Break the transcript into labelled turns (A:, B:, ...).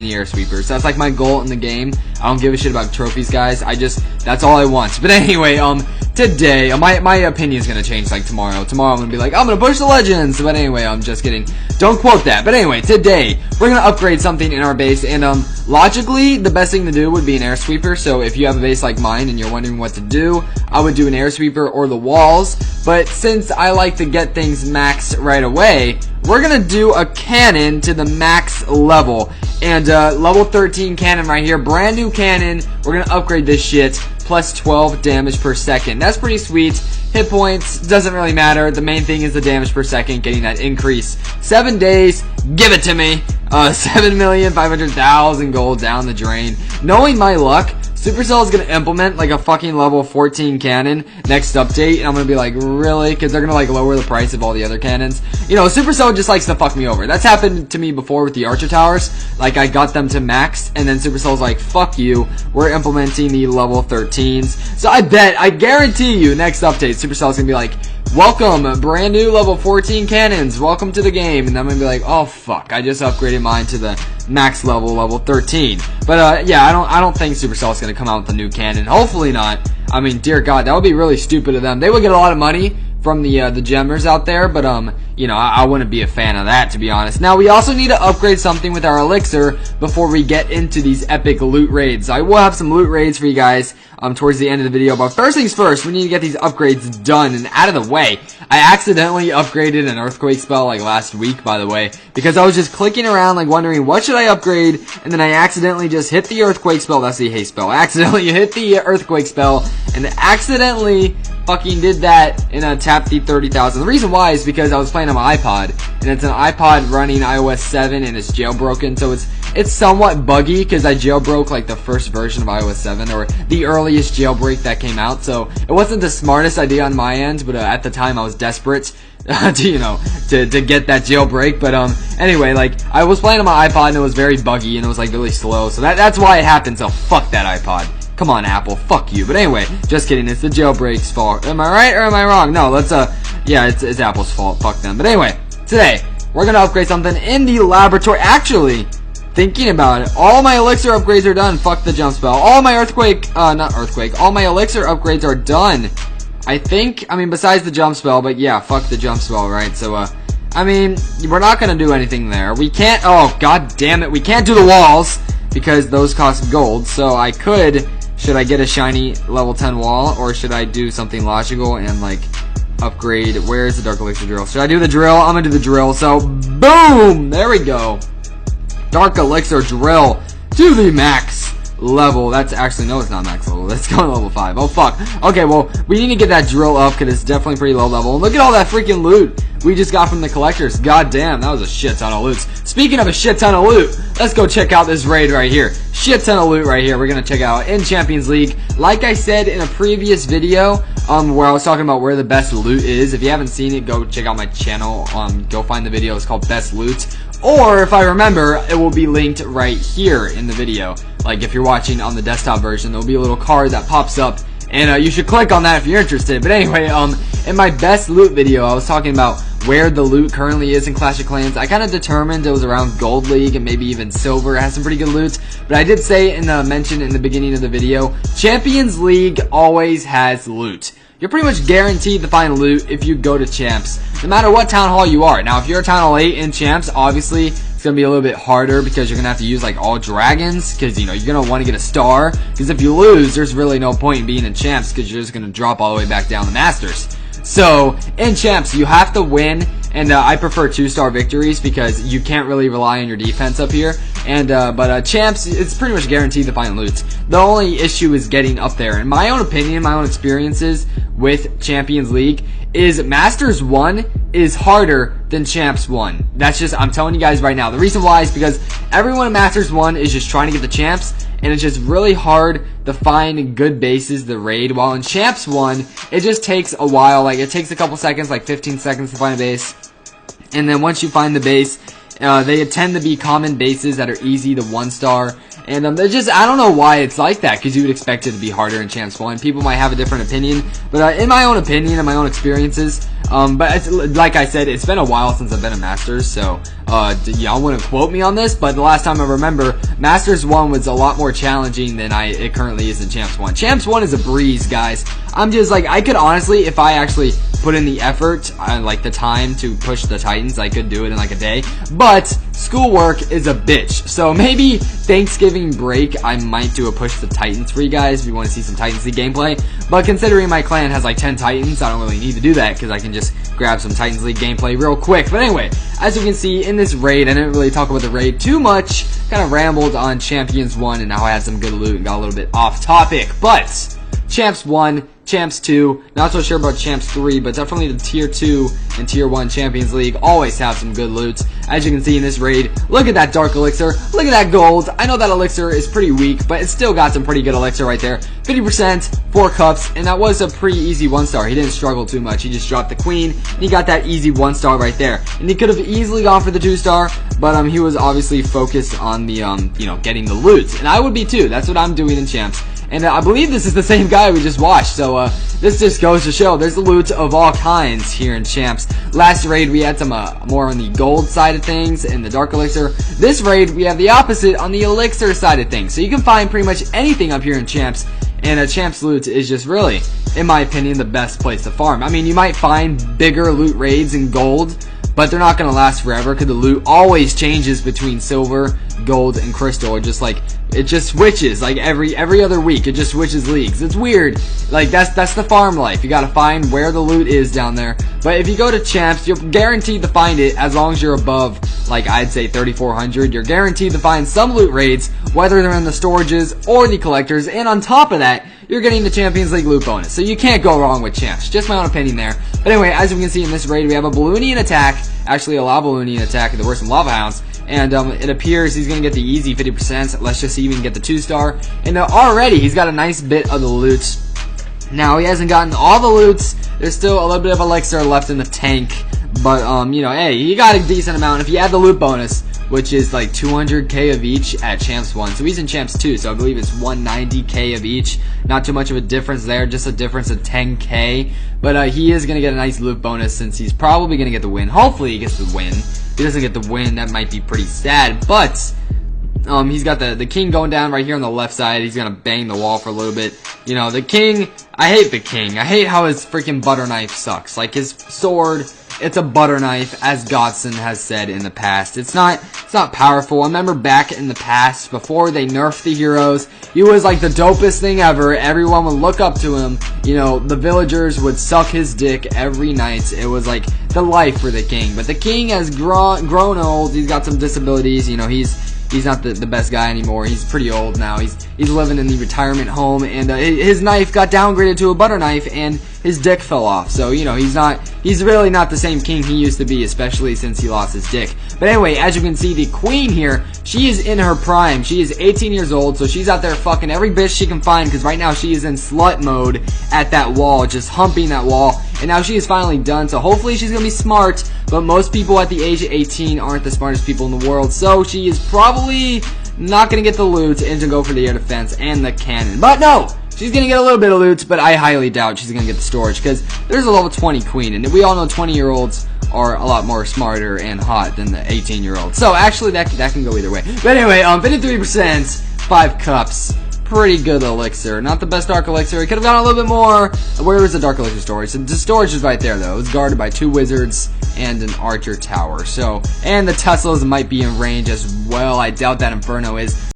A: the air sweepers. That's like my goal in the game. I don't give a shit about trophies, guys. That's all I want. But anyway, today, my opinion's gonna change like tomorrow. Tomorrow I'm gonna be like, I'm gonna push the legends. But anyway, I'm just kidding. Don't quote that. But anyway, today, we're gonna upgrade something in our base. And, logically, the best thing to do would be an air sweeper. So if you have a base like mine and you're wondering what to do, I would do an air sweeper or the walls. But since I like to get things maxed right away, we're gonna do a cannon to the max level. And level 13 cannon right here, brand new cannon. We're gonna upgrade this shit, plus 12 damage per second. That's pretty sweet. Hit points, doesn't really matter. The main thing is the damage per second, getting that increase. 7 days, give it to me. 7,500,000 gold down the drain. Knowing my luck, Supercell is going to implement like a fucking level 14 cannon next update, and I'm going to be like, really? Because they're going to like lower the price of all the other cannons. You know, Supercell just likes to fuck me over. That's happened to me before with the Archer Towers. Like, I got them to max, and then Supercell's like, fuck you, we're implementing the level 13s. So I guarantee you, next update, Supercell's going to be like, welcome, brand new level 14 cannons, welcome to the game. And I'm going to be like, oh fuck, I just upgraded mine to the max level 13. But yeah, I don't think Supercell is going to come out with a new cannon. Hopefully not. I mean, dear God, that would be really stupid of them. They would get a lot of money from the gemmers out there, but you know, I wouldn't be a fan of that, to be honest. Now, we also need to upgrade something with our elixir before we get into these epic loot raids. I will have some loot raids for you guys towards the end of the video, but first things first, we need to get these upgrades done and out of the way. I accidentally upgraded an earthquake spell like last week, by the way, because I was just clicking around like wondering what should I upgrade, and then I accidentally just hit the earthquake spell. That's the haste spell. I accidentally hit the earthquake spell and accidentally fucking did that and tapped the 30,000. The reason why is because I was playing on my iPod, and it's an iPod running iOS 7 and it's jailbroken, so it's somewhat buggy because I jailbroke like the first version of iOS 7 or the earliest jailbreak that came out. So it wasn't the smartest idea on my end, but at the time I was desperate to get that jailbreak. But anyway, like I was playing on my iPod and it was very buggy and it was like really slow, so that's why it happened. So fuck that iPod. Come on, Apple, fuck you. But anyway, just kidding, it's the jailbreak's fault. Am I right or am I wrong? No, yeah, it's Apple's fault, fuck them. But anyway, today, we're gonna upgrade something in the laboratory. Actually, thinking about it, all my elixir upgrades are done. Fuck the jump spell. All my all my elixir upgrades are done. I mean, besides the jump spell, but yeah, fuck the jump spell, right? So, I mean, we're not gonna do anything there. We can't, oh, god damn it, we can't do the walls, because those cost gold, so I could, should I get a shiny level 10 wall, or should I do something logical and, like, upgrade, where's the dark elixir drill? Should I do the drill? I'm gonna do the drill, so, boom! There we go. Dark elixir drill to the max level. That's actually, no, it's not max level. Let's go to level 5. Oh, fuck. Okay, well, we need to get that drill up, because it's definitely pretty low level. And look at all that freaking loot we just got from the collectors. God damn, that was a shit ton of loot. Speaking of a shit ton of loot, let's go check out this raid right here. Shit ton of loot right here. We're gonna check out in Champions League. Like I said in a previous video, where I was talking about where the best loot is. If you haven't seen it, go check out my channel. Go find the video. It's called Best Loot. Or if I remember, it will be linked right here in the video. Like if you're watching on the desktop version, there'll be a little card that pops up, and you should click on that if you're interested. But anyway, in my best loot video, I was talking about where the loot currently is in Clash of Clans. I kind of determined it was around Gold League and maybe even Silver. It has some pretty good loot. But I did say in the mention in the beginning of the video, Champions League always has loot. You're pretty much guaranteed to find loot if you go to Champs, no matter what Town Hall you are. Now, if you're a Town Hall 8 in Champs, obviously, it's going to be a little bit harder because you're going to have to use, like, all dragons, because, you know, you're going to want to get a star, because if you lose, there's really no point in being in Champs, because you're just going to drop all the way back down the Masters. So, in Champs, you have to win, and I prefer 2-star victories because you can't really rely on your defense up here. And but Champs, it's pretty much guaranteed to find loot. The only issue is getting up there. In my own opinion, my own experiences with Champions League, is Masters 1 is harder than Champs 1. That's just, I'm telling you guys right now. The reason why is because everyone in Masters 1 is just trying to get the Champs, and it's just really hard to find good bases to raid, while in Champs 1, it just takes a while. Like, it takes a couple seconds, like 15 seconds to find a base, and then once you find the base, they tend to be common bases that are easy to 1-star, and they're just, I don't know why it's like that, because you would expect it to be harder in Champs 1. People might have a different opinion, but in my own opinion and my own experiences, but it's, like I said, it's been a while since I've been a Masters, so Y'all wouldn't quote me on this, but the last time I remember, Masters 1 was a lot more challenging than it currently is in Champs 1. Champs 1 is a breeze, guys. I'm just like, I could honestly, if I actually put in the effort, like the time to push the Titans, I could do it in like a day. But schoolwork is a bitch. So maybe Thanksgiving break, I might do a push the Titans for you guys if you want to see some Titans League gameplay. But considering my clan has like 10 Titans, I don't really need to do that because I can just grab some Titans League gameplay real quick. But anyway, as you can see in this raid, I didn't really talk about the raid too much. Kind of rambled on Champions 1 and how I had some good loot and got a little bit off topic. But Champs 1, Champs 2, not so sure about Champs 3, but definitely the Tier 2 and Tier 1 Champions League always have some good loot. As you can see in this raid, look at that Dark Elixir, look at that gold. I know that Elixir is pretty weak, but it's still got some pretty good Elixir right there. 50%, 4 cups, and that was a pretty easy 1-star. He didn't struggle too much. He just dropped the Queen, and he got that easy 1-star right there. And he could have easily gone for the 2-star, but he was obviously focused on the, getting the loot. And I would be too. That's what I'm doing in Champs. And I believe this is the same guy we just watched, so this just goes to show there's loot of all kinds here in Champs. Last raid we had some more on the gold side of things and the Dark Elixir. This raid we have the opposite on the Elixir side of things. So you can find pretty much anything up here in Champs, and Champs loot is just really, in my opinion, the best place to farm. I mean, you might find bigger loot raids in gold, but they're not going to last forever because the loot always changes between silver, gold, and crystal. It just switches like every other week. It just switches leagues. It's weird. Like that's the farm life. You got to find where the loot is down there. But if you go to Champs, you're guaranteed to find it as long as you're above, like I'd say 3,400. You're guaranteed to find some loot raids, whether they're in the storages or the collectors. And on top of that, you're getting the Champions League loot bonus. So you can't go wrong with Champs. Just my own opinion there. But anyway, as we can see in this raid, we have a Balloonian attack. Actually, a Lava Balloonian attack. There were some Lava Hounds. And it appears he's going to get the easy 50%. Let's just even get the 2-star. And already he's got a nice bit of the loot. Now, he hasn't gotten all the loots. There's still a little bit of Elixir left in the tank. But, hey, he got a decent amount. If you add the loot bonus, which is like 200k of each at Champs 1. So he's in Champs 2, so I believe it's 190k of each. Not too much of a difference there, just a difference of 10k. But he is going to get a nice loot bonus since he's probably going to get the win. Hopefully he gets the win. If he doesn't get the win, that might be pretty sad. But he's got the king going down right here on the left side. He's going to bang the wall for a little bit. You know, the king, I hate the king. I hate how his freaking butter knife sucks. Like his sword, it's a butter knife, as Godson has said in the past. It's not powerful. I remember back in the past, before they nerfed the heroes, he was like the dopest thing ever. Everyone would look up to him. You know, the villagers would suck his dick every night. It was like the life for the king. But the king has grown old. He's got some disabilities. You know, he's not the best guy anymore. He's pretty old now. He's living in the retirement home, and his knife got downgraded to a butter knife, and his dick fell off. So, you know, he's really not the same king he used to be, especially since he lost his dick. But anyway, as you can see, the queen here, she is in her prime. She is 18 years old, so she's out there fucking every bitch she can find, because right now she is in slut mode at that wall, just humping that wall. And now she is finally done, so hopefully she's gonna be smart, but most people at the age of 18 aren't the smartest people in the world, so she is probably not gonna get the loot and to go for the air defense and the cannon. But no! She's gonna get a little bit of loot, but I highly doubt she's gonna get the storage, because there's a level 20 queen, and we all know 20-year-olds are a lot more smarter and hot than the 18-year-olds. So actually, that can go either way. But anyway, 53%, 5 cups. Pretty good elixir. Not the best dark elixir. It could have gone a little bit more. Where was the dark elixir storage? So the storage is right there, though. It's guarded by 2 wizards and an archer tower. So, and the Teslas might be in range as well. I doubt that Inferno is.